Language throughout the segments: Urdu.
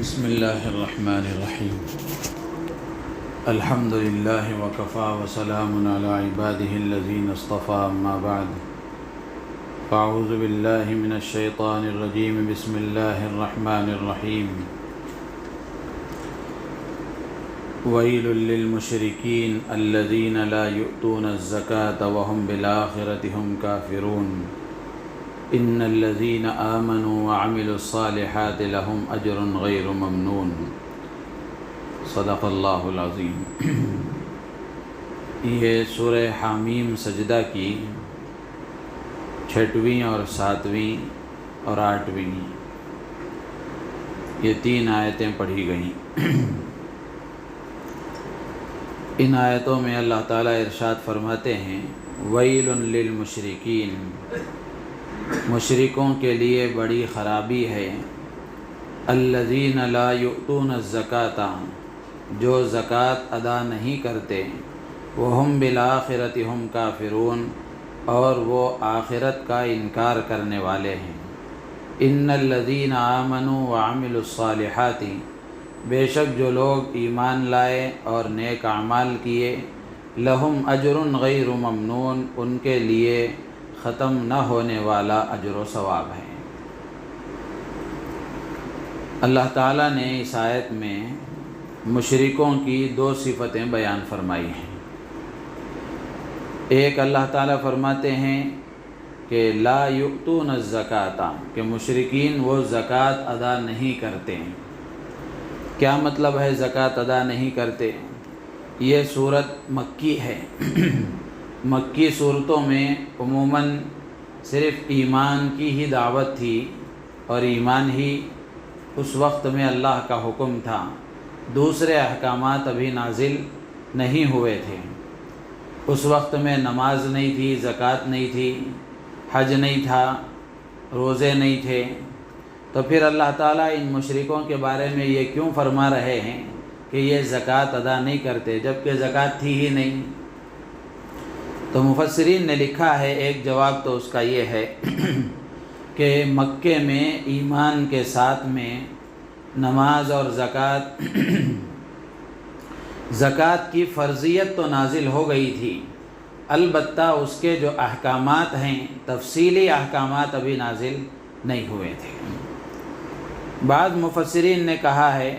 بسم اللہ الرحمن الرحیم الحمد للہ وکفا وسلام علی عبادہ الذین اصطفیٰ اما بعد فاعوذ باللہ من الشیطان الرجیم بسم اللہ الرحمن الرحیم ویل للمشرکین الذین لا یؤتون الزکاة وهم بالآخرة هم کافرون ان الذین آمنوا وعملوا الصالحات لهم اجر غیر ممنون صدق اللہ العظیم۔ یہ سورہ حامیم سجدہ کی 6ویں اور 7ویں اور 8ویں یہ 3 آیتیں پڑھی گئیں۔ ان آیتوں میں اللہ تعالیٰ ارشاد فرماتے ہیں ویل للمشرکین، مشرکوں کے لیے بڑی خرابی ہے، الذین لا یؤتون الزکاۃ، جو زکوٰۃ ادا نہیں کرتے، وہم بالآخرۃ ہم کافرون، اور وہ آخرت کا انکار کرنے والے ہیں۔ ان الذین آمنوا وعملوا الصالحات، بے شک جو لوگ ایمان لائے اور نیک اعمال کیے، لہم اجر غیر ممنون، ان کے لیے ختم نہ ہونے والا اجر و ثواب ہے۔ اللہ تعالیٰ نے اس آیت میں مشرکوں کی 2 صفتیں بیان فرمائی ہیں۔ ایک اللہ تعالیٰ فرماتے ہیں کہ لا یؤتون الزکاۃ، کہ مشرکین وہ زکوٰۃ ادا نہیں کرتے ہیں۔ کیا مطلب ہے زکوٰۃ ادا نہیں کرتے؟ یہ صورت مکی ہے۔ مکی صورتوں میں عموماً صرف ایمان کی ہی دعوت تھی، اور ایمان ہی اس وقت میں اللہ کا حکم تھا، دوسرے احکامات ابھی نازل نہیں ہوئے تھے۔ اس وقت میں نماز نہیں تھی، زکوٰۃ نہیں تھی، حج نہیں تھا، روزے نہیں تھے۔ تو پھر اللہ تعالیٰ ان مشرکوں کے بارے میں یہ کیوں فرما رہے ہیں کہ یہ زکوٰۃ ادا نہیں کرتے، جبکہ زکوٰۃ تھی ہی نہیں؟ تو مفسرین نے لکھا ہے، ایک جواب تو اس کا یہ ہے کہ مکے میں ایمان کے ساتھ میں نماز اور زکوٰۃ کی فرضیت تو نازل ہو گئی تھی، البتہ اس کے جو احکامات ہیں، تفصیلی احکامات ابھی نازل نہیں ہوئے تھے۔ بعض مفسرین نے کہا ہے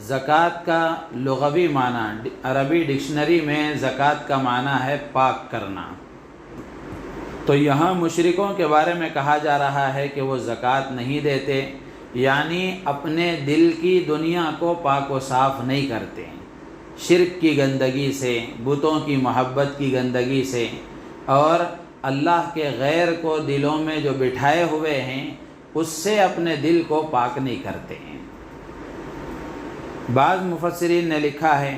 زکوٰۃ کا لغوی معنی، عربی ڈکشنری میں زکوٰۃ کا معنی ہے پاک کرنا۔ تو یہاں مشرکوں کے بارے میں کہا جا رہا ہے کہ وہ زکوٰۃ نہیں دیتے، یعنی اپنے دل کی دنیا کو پاک و صاف نہیں کرتے، شرک کی گندگی سے، بتوں کی محبت کی گندگی سے، اور اللہ کے غیر کو دلوں میں جو بٹھائے ہوئے ہیں اس سے اپنے دل کو پاک نہیں کرتے ہیں۔ بعض مفسرین نے لکھا ہے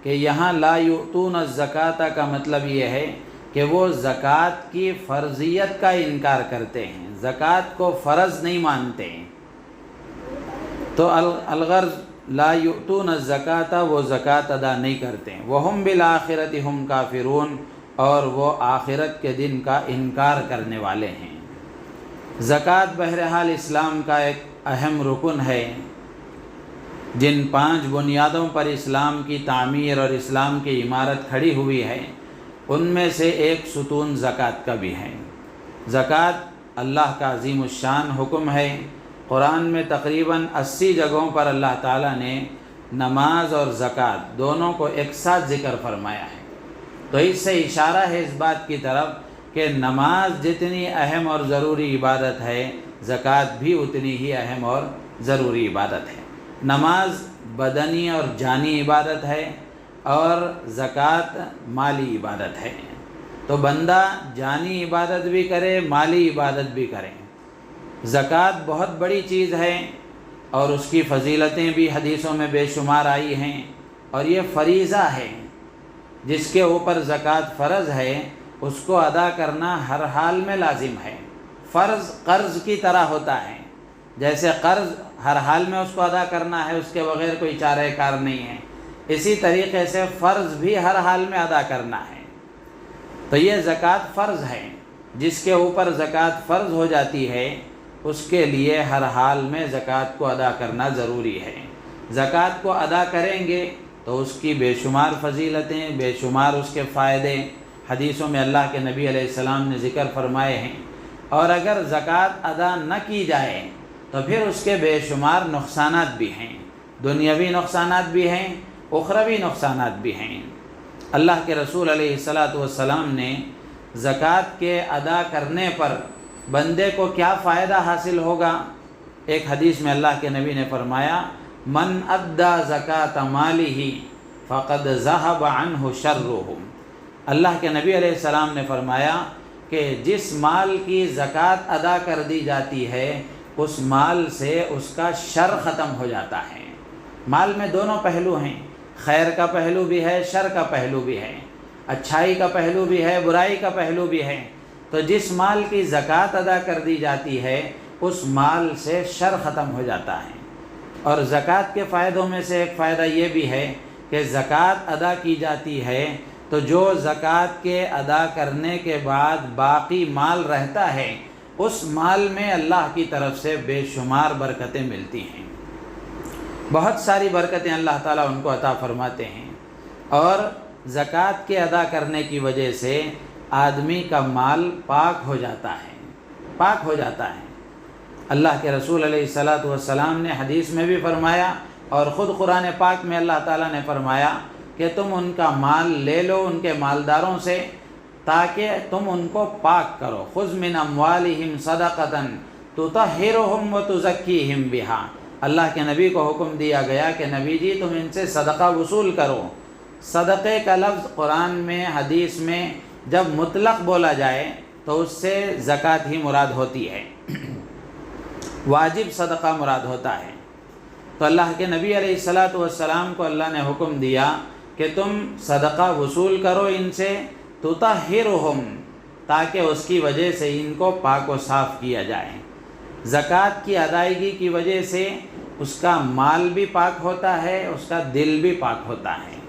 کہ یہاں لا یؤتون الزکاۃ کا مطلب یہ ہے کہ وہ زکوٰۃ کی فرضیت کا انکار کرتے ہیں، زکوٰۃ کو فرض نہیں مانتے ہیں۔ تو الغرض لا یؤتون الزکاۃ، وہ زکوٰۃ ادا نہیں کرتے ہیں، وہم بالآخرۃ ہم کافرون، اور وہ آخرت کے دن کا انکار کرنے والے ہیں۔ زکوٰۃ بہرحال اسلام کا ایک اہم رکن ہے۔ جن 5 بنیادوں پر اسلام کی تعمیر اور اسلام کی عمارت کھڑی ہوئی ہے، ان میں سے ایک ستون زکوٰۃ کا بھی ہے۔ زکوٰۃ اللہ کا عظیم الشان حکم ہے۔ قرآن میں تقریباً 80 جگہوں پر اللہ تعالیٰ نے نماز اور زکوٰۃ دونوں کو ایک ساتھ ذکر فرمایا ہے۔ تو اس سے اشارہ ہے اس بات کی طرف کہ نماز جتنی اہم اور ضروری عبادت ہے، زکوٰۃ بھی اتنی ہی اہم اور ضروری عبادت ہے۔ نماز بدنی اور جانی عبادت ہے، اور زکوٰۃ مالی عبادت ہے۔ تو بندہ جانی عبادت بھی کرے، مالی عبادت بھی کرے۔ زکوٰۃ بہت بڑی چیز ہے، اور اس کی فضیلتیں بھی حدیثوں میں بے شمار آئی ہیں، اور یہ فریضہ ہے۔ جس کے اوپر زکوٰۃ فرض ہے اس کو ادا کرنا ہر حال میں لازم ہے۔ فرض قرض کی طرح ہوتا ہے، جیسے قرض ہر حال میں اس کو ادا کرنا ہے، اس کے بغیر کوئی چارہ کار نہیں ہے، اسی طریقے سے فرض بھی ہر حال میں ادا کرنا ہے۔ تو یہ زکوٰۃ فرض ہے۔ جس کے اوپر زکوٰۃ فرض ہو جاتی ہے اس کے لیے ہر حال میں زکوٰۃ کو ادا کرنا ضروری ہے۔ زکوٰۃ کو ادا کریں گے تو اس کی بے شمار فضیلتیں، بے شمار اس کے فائدے حدیثوں میں اللہ کے نبی علیہ السلام نے ذکر فرمائے ہیں۔ اور اگر زکوٰۃ ادا نہ کی جائے تو پھر اس کے بے شمار نقصانات بھی ہیں، دنیاوی نقصانات بھی ہیں، اخروی نقصانات بھی ہیں۔ اللہ کے رسول علیہ السلام نے زکوٰۃ کے ادا کرنے پر بندے کو کیا فائدہ حاصل ہوگا، ایک حدیث میں اللہ کے نبی نے فرمایا من ادا زکوٰۃ مالہ فقد ذہب عنہ شرہ۔ اللہ کے نبی علیہ السلام نے فرمایا کہ جس مال کی زکوٰۃ ادا کر دی جاتی ہے اس مال سے اس کا شر ختم ہو جاتا ہے۔ مال میں دونوں پہلو ہیں، خیر کا پہلو بھی ہے، شر کا پہلو بھی ہے، اچھائی کا پہلو بھی ہے، برائی کا پہلو بھی ہے۔ تو جس مال کی زکوٰۃ ادا کر دی جاتی ہے اس مال سے شر ختم ہو جاتا ہے۔ اور زکوٰۃ کے فائدوں میں سے ایک فائدہ یہ بھی ہے کہ زکوٰۃ ادا کی جاتی ہے تو جو زکوٰۃ کے ادا کرنے کے بعد باقی مال رہتا ہے اس مال میں اللہ کی طرف سے بے شمار برکتیں ملتی ہیں، بہت ساری برکتیں اللہ تعالیٰ ان کو عطا فرماتے ہیں۔ اور زکوٰۃ کے ادا کرنے کی وجہ سے آدمی کا مال پاک ہو جاتا ہے، پاک ہو جاتا ہے۔ اللہ کے رسول علیہ السلام نے حدیث میں بھی فرمایا اور خود قرآن پاک میں اللہ تعالیٰ نے فرمایا کہ تم ان کا مال لے لو ان کے مالداروں سے تاکہ تم ان کو پاک کرو۔ خذ من اموالہم صدقۃ تطہرہم وتزکیہم بہا۔ اللہ کے نبی کو حکم دیا گیا کہ نبی جی تم ان سے صدقہ وصول کرو۔ صدقے کا لفظ قرآن میں حدیث میں جب مطلق بولا جائے تو اس سے زکوٰۃ ہی مراد ہوتی ہے، واجب صدقہ مراد ہوتا ہے۔ تو اللہ کے نبی علیہ السلام کو اللہ نے حکم دیا کہ تم صدقہ وصول کرو ان سے، تطہرہم، تاکہ اس کی وجہ سے ان کو پاک و صاف کیا جائے۔ زکوٰۃ کی ادائیگی کی وجہ سے اس کا مال بھی پاک ہوتا ہے، اس کا دل بھی پاک ہوتا ہے۔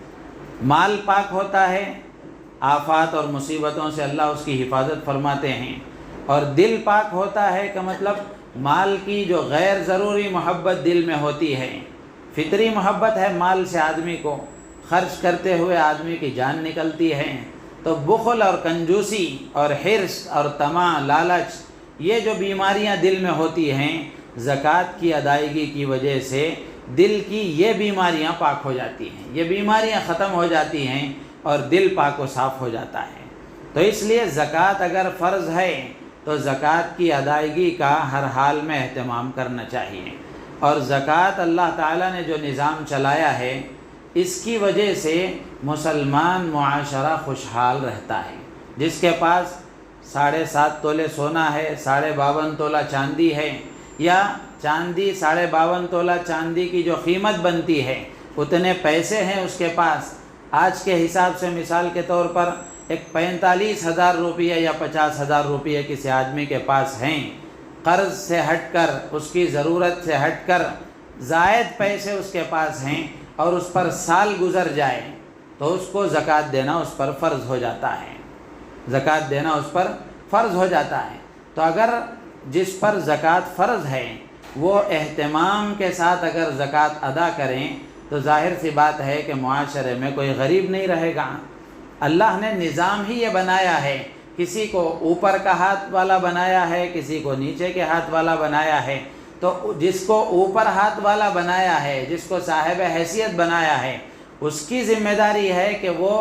مال پاک ہوتا ہے، آفات اور مصیبتوں سے اللہ اس کی حفاظت فرماتے ہیں، اور دل پاک ہوتا ہے کا مطلب مال کی جو غیر ضروری محبت دل میں ہوتی ہے، فطری محبت ہے مال سے، آدمی کو خرچ کرتے ہوئے آدمی کی جان نکلتی ہے، تو بخل اور کنجوسی اور حرص اور طمع، لالچ، یہ جو بیماریاں دل میں ہوتی ہیں زکوٰۃ کی ادائیگی کی وجہ سے دل کی یہ بیماریاں پاک ہو جاتی ہیں، یہ بیماریاں ختم ہو جاتی ہیں اور دل پاک و صاف ہو جاتا ہے۔ تو اس لیے زکوٰۃ اگر فرض ہے تو زکوٰۃ کی ادائیگی کا ہر حال میں اہتمام کرنا چاہیے۔ اور زکوٰۃ اللہ تعالیٰ نے جو نظام چلایا ہے اس کی وجہ سے مسلمان معاشرہ خوشحال رہتا ہے۔ جس کے پاس 7.5 تولے سونا ہے، 52.5 تولہ چاندی ہے، یا چاندی 52.5 تولہ چاندی کی جو قیمت بنتی ہے اتنے پیسے ہیں اس کے پاس، آج کے حساب سے مثال کے طور پر ایک 45,000 روپیہ یا 50,000 روپیہ کسی آدمی کے پاس ہیں، قرض سے ہٹ کر، اس کی ضرورت سے ہٹ کر زائد پیسے اس کے پاس ہیں، اور اس پر سال گزر جائے تو اس کو زکوٰۃ دینا اس پر فرض ہو جاتا ہے، زکوٰۃ دینا اس پر فرض ہو جاتا ہے۔ تو اگر جس پر زکوٰۃ فرض ہے وہ اہتمام کے ساتھ اگر زکوٰۃ ادا کریں تو ظاہر سی بات ہے کہ معاشرے میں کوئی غریب نہیں رہے گا۔ اللہ نے نظام ہی یہ بنایا ہے، کسی کو اوپر کا ہاتھ والا بنایا ہے، کسی کو نیچے کے ہاتھ والا بنایا ہے، تو جس کو اوپر ہاتھ والا بنایا ہے، جس کو صاحب حیثیت بنایا ہے، اس کی ذمہ داری ہے کہ وہ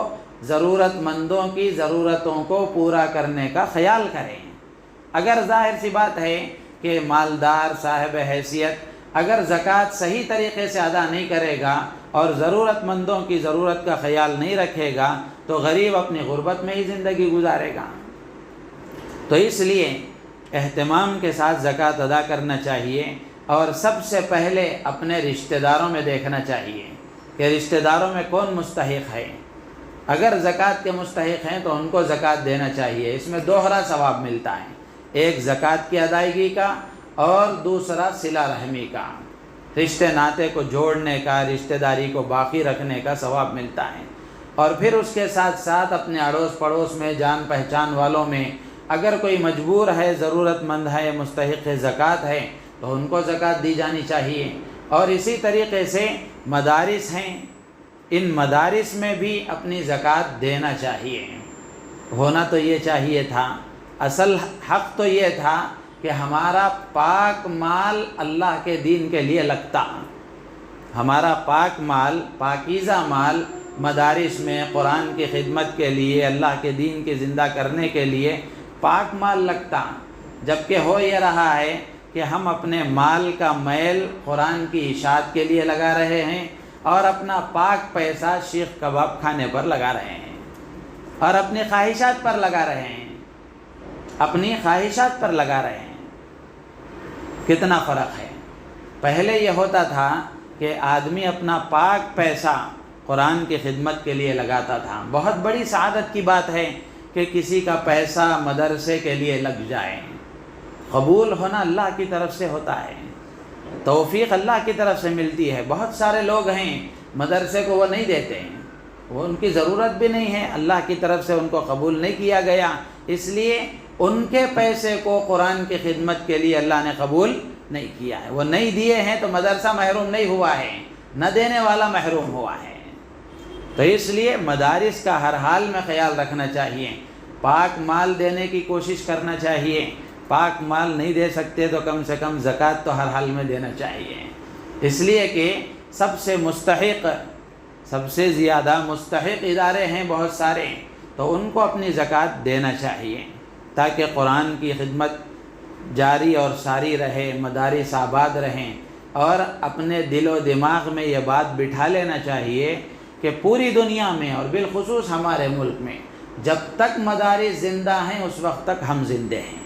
ضرورت مندوں کی ضرورتوں کو پورا کرنے کا خیال کریں۔ اگر ظاہر سی بات ہے کہ مالدار صاحب حیثیت اگر زکوٰۃ صحیح طریقے سے ادا نہیں کرے گا اور ضرورت مندوں کی ضرورت کا خیال نہیں رکھے گا تو غریب اپنی غربت میں ہی زندگی گزارے گا۔ تو اس لیے اہتمام کے ساتھ زکوٰۃ ادا کرنا چاہیے، اور سب سے پہلے اپنے رشتہ داروں میں دیکھنا چاہیے کہ رشتہ داروں میں کون مستحق ہے۔ اگر زکوٰۃ کے مستحق ہیں تو ان کو زکوٰۃ دینا چاہیے، اس میں دوہرا ثواب ملتا ہے، ایک زکوٰۃ کی ادائیگی کا اور دوسرا صلہ رحمی کا، رشتے ناطے کو جوڑنے کا، رشتہ داری کو باقی رکھنے کا ثواب ملتا ہے۔ اور پھر اس کے ساتھ ساتھ اپنے اڑوس پڑوس میں، جان پہچان والوں میں اگر کوئی مجبور ہے، ضرورت مند ہے، مستحق زکوٰۃ ہے تو ان کو زکوٰۃ دی جانی چاہیے۔ اور اسی طریقے سے مدارس ہیں، ان مدارس میں بھی اپنی زکوٰۃ دینا چاہیے۔ ہونا تو یہ چاہیے تھا، اصل حق تو یہ تھا کہ ہمارا پاک مال اللہ کے دین کے لیے لگتا، ہمارا پاک مال، پاکیزہ مال مدارس میں قرآن کی خدمت کے لیے، اللہ کے دین کے زندہ کرنے کے لیے پاک مال لگتا۔ جبکہ ہو یہ رہا ہے کہ ہم اپنے مال کا میل قرآن کی اشاعت کے لیے لگا رہے ہیں اور اپنا پاک پیسہ شیخ کباب کھانے پر لگا رہے ہیں اور اپنی خواہشات پر لگا رہے ہیں، اپنی خواہشات پر لگا رہے ہیں۔ کتنا فرق ہے۔ پہلے یہ ہوتا تھا کہ آدمی اپنا پاک پیسہ قرآن کی خدمت کے لیے لگاتا تھا۔ بہت بڑی سعادت کی بات ہے کہ کسی کا پیسہ مدرسے کے لیے لگ جائے۔ قبول ہونا اللہ کی طرف سے ہوتا ہے، توفیق اللہ کی طرف سے ملتی ہے۔ بہت سارے لوگ ہیں مدرسے کو وہ نہیں دیتے ہیں، وہ ان کی ضرورت بھی نہیں ہے، اللہ کی طرف سے ان کو قبول نہیں کیا گیا، اس لیے ان کے پیسے کو قرآن کی خدمت کے لیے اللہ نے قبول نہیں کیا ہے۔ وہ نہیں دیے ہیں تو مدرسہ محروم نہیں ہوا ہے، نہ دینے والا محروم ہوا ہے۔ تو اس لیے مدارس کا ہر حال میں خیال رکھنا چاہیے، پاک مال دینے کی کوشش کرنا چاہیے۔ پاک مال نہیں دے سکتے تو کم سے کم زکوٰۃ تو ہر حال میں دینا چاہیے، اس لیے کہ سب سے مستحق، سب سے زیادہ مستحق ادارے ہیں بہت سارے، تو ان کو اپنی زکوٰۃ دینا چاہیے تاکہ قرآن کی خدمت جاری اور ساری رہے، مدارس آباد رہیں۔ اور اپنے دل و دماغ میں یہ بات بٹھا لینا چاہیے کہ پوری دنیا میں اور بالخصوص ہمارے ملک میں جب تک مدارس زندہ ہیں اس وقت تک ہم زندے ہیں۔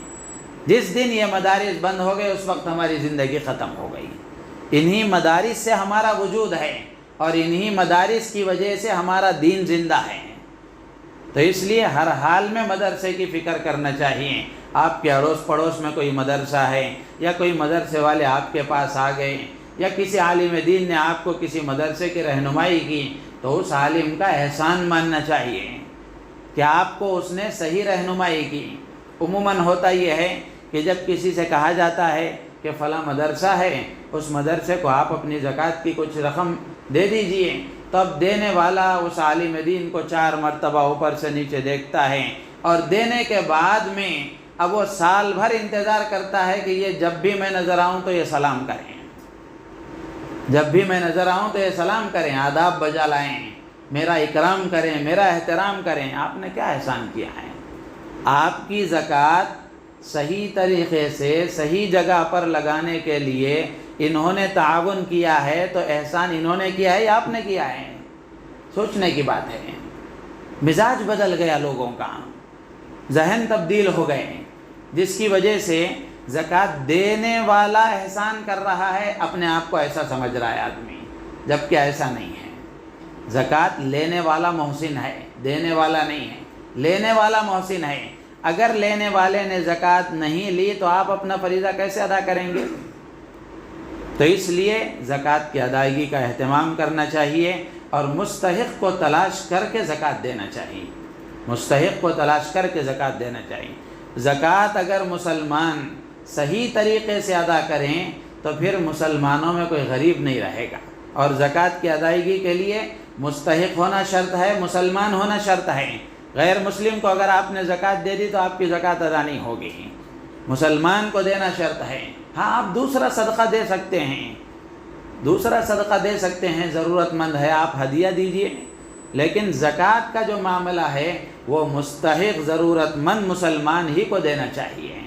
جس دن یہ مدارس بند ہو گئے اس وقت ہماری زندگی ختم ہو گئی۔ انہی مدارس سے ہمارا وجود ہے اور انہی مدارس کی وجہ سے ہمارا دین زندہ ہے۔ تو اس لیے ہر حال میں مدرسے کی فکر کرنا چاہیے۔ آپ کے اڑوس پڑوس میں کوئی مدرسہ ہے یا کوئی مدرسے والے آپ کے پاس آ گئے یا کسی عالم دین نے آپ کو کسی مدرسے کی رہنمائی کی تو اس عالم کا احسان ماننا چاہیے کہ آپ کو اس نے صحیح رہنمائی کی۔ عموماً ہوتا یہ ہے کہ جب کسی سے کہا جاتا ہے کہ فلاں مدرسہ ہے، اس مدرسے کو آپ اپنی زکوٰۃ کی کچھ رقم دے دیجئے، تب دینے والا اس عالم دین کو 4 مرتبہ اوپر سے نیچے دیکھتا ہے، اور دینے کے بعد میں اب وہ سال بھر انتظار کرتا ہے کہ یہ جب بھی میں نظر آؤں تو یہ سلام کریں، جب بھی میں نظر آؤں تو یہ سلام کریں، آداب بجا لائیں، میرا اکرام کریں، میرا احترام کریں۔ آپ نے کیا احسان کیا ہے؟ آپ کی زکوٰۃ صحیح طریقے سے صحیح جگہ پر لگانے کے لیے انہوں نے تعاون کیا ہے، تو احسان انہوں نے کیا ہے یا آپ نے کیا ہے؟ سوچنے کی بات ہے۔ مزاج بدل گیا لوگوں کا، ذہن تبدیل ہو گئے، جس کی وجہ سے زکوٰۃ دینے والا احسان کر رہا ہے، اپنے آپ کو ایسا سمجھ رہا ہے آدمی، جبکہ ایسا نہیں ہے۔ زکوٰۃ لینے والا محسن ہے، دینے والا نہیں ہے۔ لینے والا محسن ہے، اگر لینے والے نے زکوٰۃ نہیں لی تو آپ اپنا فریضہ کیسے ادا کریں گے؟ تو اس لیے زکوٰۃ کی ادائیگی کا اہتمام کرنا چاہیے اور مستحق کو تلاش کر کے زکوٰۃ دینا چاہیے، مستحق کو تلاش کر کے زکوٰۃ دینا چاہیے۔ زکوٰۃ اگر مسلمان صحیح طریقے سے ادا کریں تو پھر مسلمانوں میں کوئی غریب نہیں رہے گا، اور زکوٰۃ کی ادائیگی کے لیے مستحق ہونا شرط ہے، مسلمان ہونا شرط ہے۔ غیر مسلم کو اگر آپ نے زکوٰۃ دے دی تو آپ کی زکوٰۃ ادا نہیں ہوگی، مسلمان کو دینا شرط ہے۔ ہاں، آپ دوسرا صدقہ دے سکتے ہیں، دوسرا صدقہ دے سکتے ہیں، ضرورت مند ہے آپ ہدیہ دیجئے، لیکن زکوٰۃ کا جو معاملہ ہے وہ مستحق ضرورت مند مسلمان ہی کو دینا چاہیے۔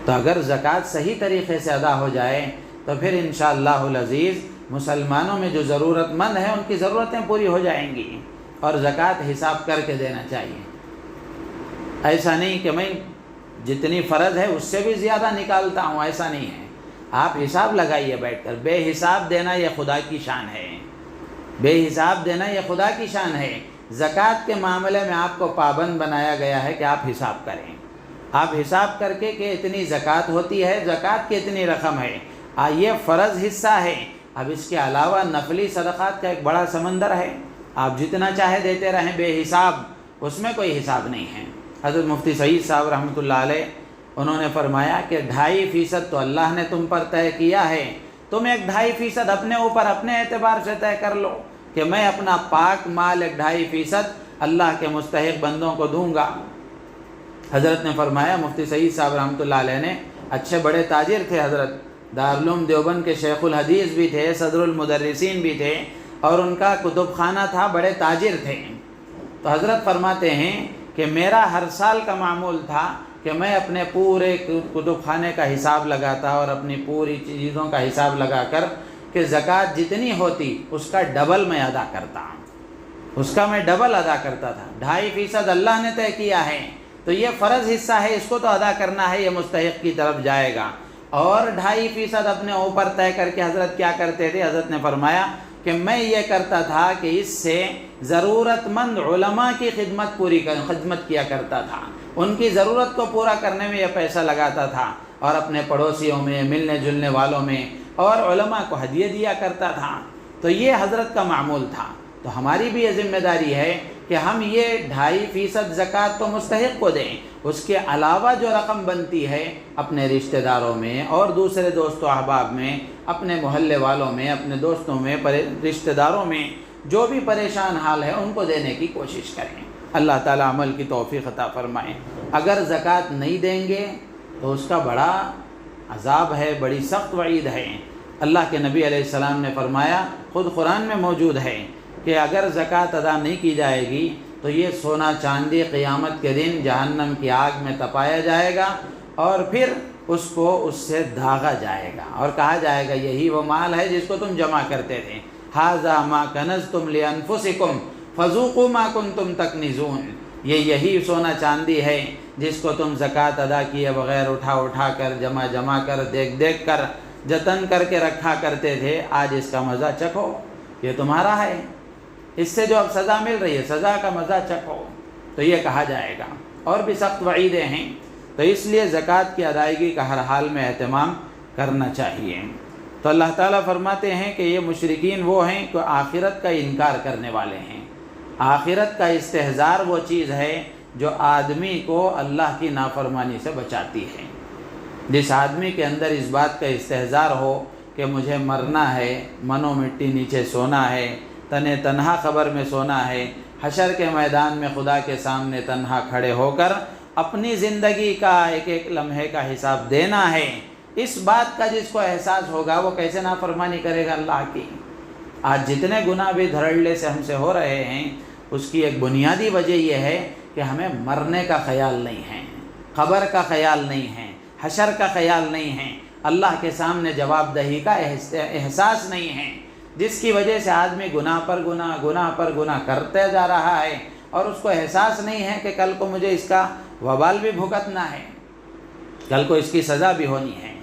تو اگر زکوٰۃ صحیح طریقے سے ادا ہو جائے تو پھر انشاءاللہ العزیز مسلمانوں میں جو ضرورت مند ہیں ان کی ضرورتیں پوری ہو جائیں گی، اور زکوٰۃ حساب کر کے دینا چاہیے۔ ایسا نہیں کہ میں جتنی فرض ہے اس سے بھی زیادہ نکالتا ہوں، ایسا نہیں ہے۔ آپ حساب لگائیے بیٹھ کر، بے حساب دینا یہ خدا کی شان ہے، بے حساب دینا یہ خدا کی شان ہے۔ زکوٰۃ کے معاملے میں آپ کو پابند بنایا گیا ہے کہ آپ حساب کریں، آپ حساب کر کے کہ اتنی زکوٰۃ ہوتی ہے، زکوٰۃ کی اتنی رقم ہے، یہ فرض حصہ ہے۔ اب اس کے علاوہ نفلی صدقات کا ایک بڑا سمندر ہے، آپ جتنا چاہے دیتے رہیں بے حساب، اس میں کوئی حساب نہیں ہے۔ حضرت مفتی سعید صاحب رحمۃ اللہ علیہ انہوں نے فرمایا کہ 2.5% تو اللہ نے تم پر طے کیا ہے، تم 2.5% اپنے اوپر اپنے اعتبار سے طے کر لو کہ میں اپنا پاک مال 2.5% اللہ کے مستحق بندوں کو دوں گا۔ حضرت نے فرمایا، مفتی سعید صاحب رحمۃ اللہ علیہ نے اچھے بڑے تاجر تھے، حضرت دارالعلوم دیوبند کے شیخ الحدیث بھی تھے، صدر المدرسین بھی تھے، اور ان کا کتب خانہ تھا، بڑے تاجر تھے۔ تو حضرت فرماتے ہیں کہ میرا ہر سال کا معمول تھا کہ میں اپنے پورے کتب خانے کا حساب لگاتا اور اپنی پوری چیزوں کا حساب لگا کر کہ زکوٰۃ جتنی ہوتی اس کا ڈبل میں ادا کرتا، اس کا میں ڈبل ادا کرتا تھا۔ 2.5% اللہ نے طے کیا ہے تو یہ فرض حصہ ہے، اس کو تو ادا کرنا ہے، یہ مستحق کی طرف جائے گا۔ اور 2.5% اپنے اوپر طے کر کے حضرت کیا کرتے تھے؟ حضرت نے فرمایا کہ میں یہ کرتا تھا کہ اس سے ضرورت مند علماء کی خدمت کیا کرتا تھا، ان کی ضرورت کو پورا کرنے میں یہ پیسہ لگاتا تھا، اور اپنے پڑوسیوں میں، ملنے جلنے والوں میں، اور علماء کو ہدیے دیا کرتا تھا۔ تو یہ حضرت کا معمول تھا۔ تو ہماری بھی یہ ذمہ داری ہے کہ ہم یہ 2.5% زکوٰۃ تو مستحق کو دیں، اس کے علاوہ جو رقم بنتی ہے اپنے رشتہ داروں میں اور دوسرے دوست و احباب میں، اپنے محلے والوں میں، اپنے دوستوں میں، رشتہ داروں میں جو بھی پریشان حال ہے ان کو دینے کی کوشش کریں۔ اللہ تعالیٰ عمل کی توفیق عطا فرمائیں۔ اگر زکوٰۃ نہیں دیں گے تو اس کا بڑا عذاب ہے، بڑی سخت وعید ہے۔ اللہ کے نبی علیہ السلام نے فرمایا، خود قرآن میں موجود ہے کہ اگر زکوٰۃ ادا نہیں کی جائے گی تو یہ سونا چاندی قیامت کے دن جہنم کی آگ میں تپایا جائے گا، اور پھر اس کو اس سے داغا جائے گا اور کہا جائے گا یہی وہ مال ہے جس کو تم جمع کرتے تھے، ھذا ما کنزتم لانفسکم فذوقوا ما کنتم تکنزون، یہی سونا چاندی ہے جس کو تم زکوٰۃ ادا کیے بغیر اٹھا کر جمع کر دیکھ کر جتن کر کے رکھا کرتے تھے، آج اس کا مزہ چکھو، یہ تمہارا ہے، اس سے جو اب سزا مل رہی ہے سزا کا مزہ چکھو۔ تو یہ کہا جائے گا، اور بھی سخت وعیدیں ہیں۔ تو اس لیے زکوٰۃ کی ادائیگی کا ہر حال میں اہتمام کرنا چاہیے۔ تو اللہ تعالیٰ فرماتے ہیں کہ یہ مشرکین وہ ہیں کہ آخرت کا انکار کرنے والے ہیں۔ آخرت کا استحضار وہ چیز ہے جو آدمی کو اللہ کی نافرمانی سے بچاتی ہے۔ جس آدمی کے اندر اس بات کا استحضار ہو کہ مجھے مرنا ہے، منو مٹی نیچے سونا ہے، تنے تنہا قبر میں سونا ہے، حشر کے میدان میں خدا کے سامنے تنہا کھڑے ہو کر اپنی زندگی کا ایک لمحے کا حساب دینا ہے، اس بات کا جس کو احساس ہوگا وہ کیسے نافرمانی کرے گا اللہ کی؟ آج جتنے گناہ بھی دھڑلے سے ہم سے ہو رہے ہیں، اس کی ایک بنیادی وجہ یہ ہے کہ ہمیں مرنے کا خیال نہیں ہے، قبر کا خیال نہیں ہے، حشر کا خیال نہیں ہے، اللہ کے سامنے جواب دہی کا احساس نہیں ہے، جس کی وجہ سے آدمی گناہ پر گناہ کرتے جا رہا ہے، اور اس کو احساس نہیں ہے کہ کل کو مجھے اس کا وبال بھی بھگتنا ہے، کل کو اس کی سزا بھی ہونی ہے۔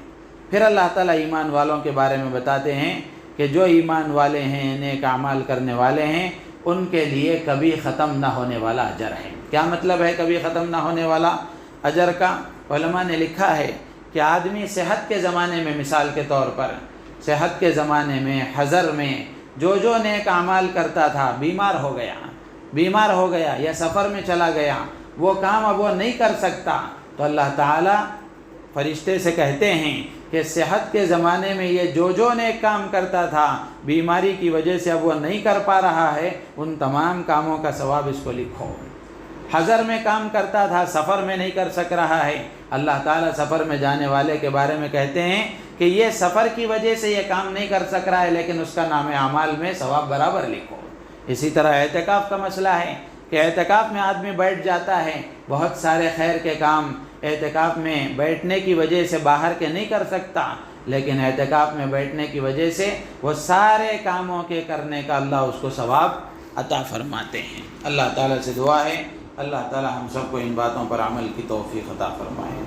پھر اللہ تعالیٰ ایمان والوں کے بارے میں بتاتے ہیں کہ جو ایمان والے ہیں، نیک اعمال کرنے والے ہیں، ان کے لیے کبھی ختم نہ ہونے والا اجر ہے۔ کیا مطلب ہے کبھی ختم نہ ہونے والا اجر کا؟ علماء نے لکھا ہے کہ آدمی صحت کے زمانے میں، مثال کے طور پر صحت کے زمانے میں، حضر میں جو نیک اعمال کرتا تھا، بیمار ہو گیا یا سفر میں چلا گیا، وہ کام اب وہ نہیں کر سکتا، تو اللہ تعالیٰ فرشتے سے کہتے ہیں کہ صحت کے زمانے میں یہ جو نیک کام کرتا تھا، بیماری کی وجہ سے اب وہ نہیں کر پا رہا ہے، ان تمام کاموں کا ثواب اس کو لکھو۔ حضر میں کام کرتا تھا، سفر میں نہیں کر سک رہا ہے، اللہ تعالیٰ سفر میں جانے والے کے بارے میں کہتے ہیں کہ یہ سفر کی وجہ سے یہ کام نہیں کر سک رہا ہے، لیکن اس کا نام اعمال میں ثواب برابر لکھو۔ اسی طرح اعتکاف کا مسئلہ ہے کہ اعتکاف میں آدمی بیٹھ جاتا ہے، بہت سارے خیر کے کام اعتکاف میں بیٹھنے کی وجہ سے باہر کے نہیں کر سکتا، لیکن اعتکاف میں بیٹھنے کی وجہ سے وہ سارے کاموں کے کرنے کا اللہ اس کو ثواب عطا فرماتے ہیں۔ اللہ تعالیٰ سے دعا ہے اللہ تعالیٰ ہم سب کو ان باتوں پر عمل کی توفیق عطا فرمائے۔